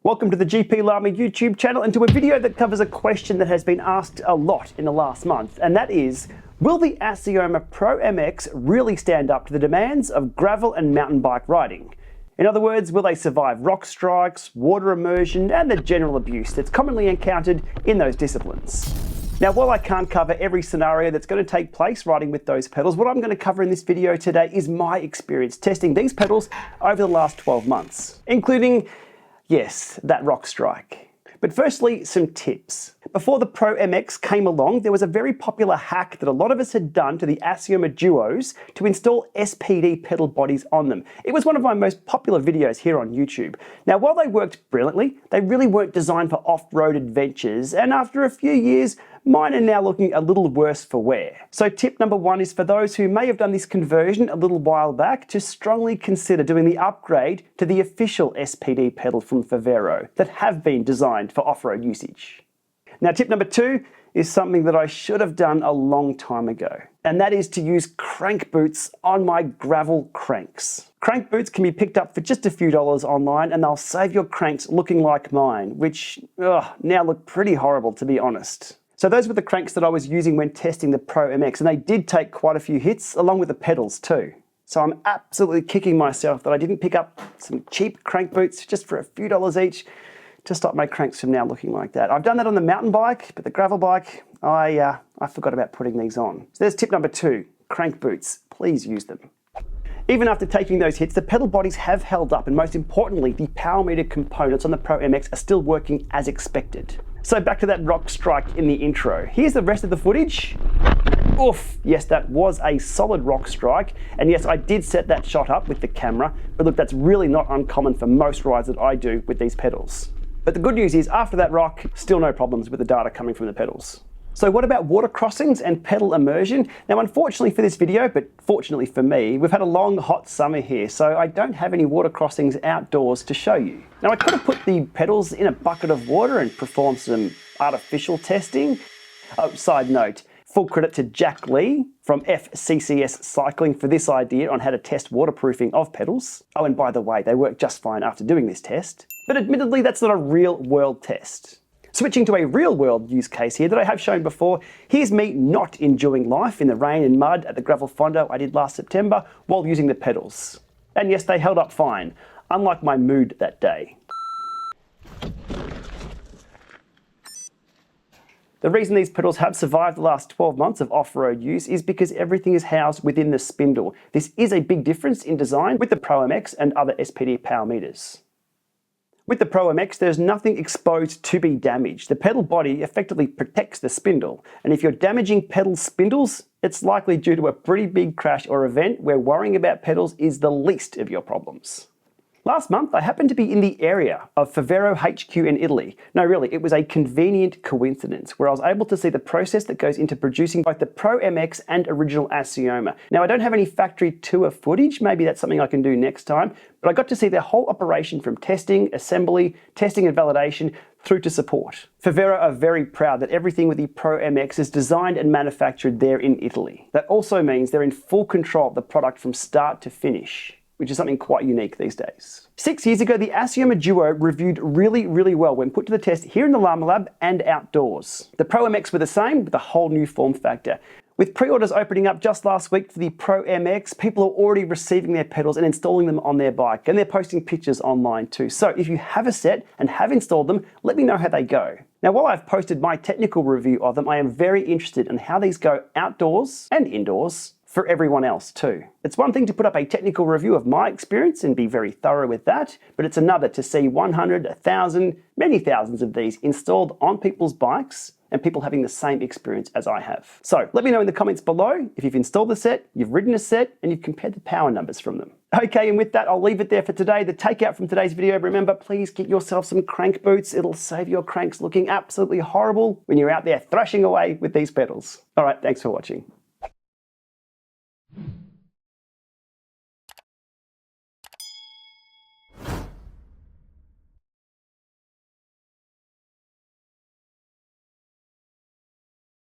Welcome to the GPLama YouTube channel and to a video that covers a question that has been asked a lot in the last month, and that is, will the Assioma Pro MX really stand up to the demands of gravel and mountain bike riding? In other words, will they survive rock strikes, water immersion, and the general abuse that's commonly encountered in those disciplines? Now, while I can't cover every scenario that's going to take place riding with those pedals, what I'm going to cover in this video today is my experience testing these pedals over the last 12 months, including, yes, that rock strike. But firstly, some tips. Before the Pro MX came along, there was a very popular hack that a lot of us had done to the Assioma Duos to install SPD pedal bodies on them. It was one of my most popular videos here on YouTube. Now, while they worked brilliantly, they really weren't designed for off-road adventures, and after a few years, mine are now looking a little worse for wear. So tip number one is for those who may have done this conversion a little while back to strongly consider doing the upgrade to the official SPD pedal from FAVERO that have been designed for off-road usage. Now, tip number two is something that I should have done a long time ago, and that is to use crank boots on my gravel cranks. Crank boots can be picked up for just a few dollars online, and they'll save your cranks looking like mine, which now look pretty horrible, to be honest. So those were the cranks that I was using when testing the Pro MX, and they did take quite a few hits, along with the pedals too. So I'm absolutely kicking myself that I didn't pick up some cheap crank boots just for a few dollars each to stop my cranks from now looking like that. I've done that on the mountain bike, but the gravel bike, I forgot about putting these on. So there's tip number two, crank boots. Please use them. Even after taking those hits, the pedal bodies have held up, and most importantly, the power meter components on the Pro MX are still working as expected. So back to that rock strike in the intro. Here's the rest of the footage. Oof, yes, that was a solid rock strike. And yes, I did set that shot up with the camera, but look, that's really not uncommon for most rides that I do with these pedals. But the good news is, after that rock, still no problems with the data coming from the pedals. So what about water crossings and pedal immersion? Now, unfortunately for this video, but fortunately for me, we've had a long, hot summer here, so I don't have any water crossings outdoors to show you. Now, I could have put the pedals in a bucket of water and performed some artificial testing. Oh, side note, full credit to Jack Lee from FCCS Cycling for this idea on how to test waterproofing of pedals. Oh, and by the way, they work just fine after doing this test. But admittedly, that's not a real-world test. Switching to a real-world use case here that I have shown before, here's me not enjoying life in the rain and mud at the gravel fondo I did last September while using the pedals. And yes, they held up fine, unlike my mood that day. The reason these pedals have survived the last 12 months of off-road use is because everything is housed within the spindle. This is a big difference in design with the Pro MX and other SPD power meters. With the Pro MX, there's nothing exposed to be damaged. The pedal body effectively protects the spindle, and if you're damaging pedal spindles, it's likely due to a pretty big crash or event where worrying about pedals is the least of your problems. Last month, I happened to be in the area of FAVERO HQ in Italy. No, really, it was a convenient coincidence where I was able to see the process that goes into producing both the Pro MX and original Assioma. Now, I don't have any factory tour footage, maybe that's something I can do next time, but I got to see the whole operation from testing, assembly, testing and validation, through to support. FAVERO are very proud that everything with the Pro MX is designed and manufactured there in Italy. That also means they're in full control of the product from start to finish, which is something quite unique these days. 6 years ago, the Assioma Duo reviewed really well when put to the test here in the Llama Lab and outdoors. The Pro MX were the same, with a whole new form factor. With pre-orders opening up just last week for the Pro MX, people are already receiving their pedals and installing them on their bike, and they're posting pictures online too. So if you have a set and have installed them, let me know how they go. Now, while I've posted my technical review of them, I am very interested in how these go outdoors and indoors for everyone else too. It's one thing to put up a technical review of my experience and be very thorough with that, but it's another to see 100, 1,000, many thousands of these installed on people's bikes and people having the same experience as I have. So let me know in the comments below if you've installed the set, you've ridden a set, and you've compared the power numbers from them. Okay, and with that, I'll leave it there for today. The takeout from today's video, remember, please get yourself some crank boots. It'll save your cranks looking absolutely horrible when you're out there thrashing away with these pedals. All right, thanks for watching.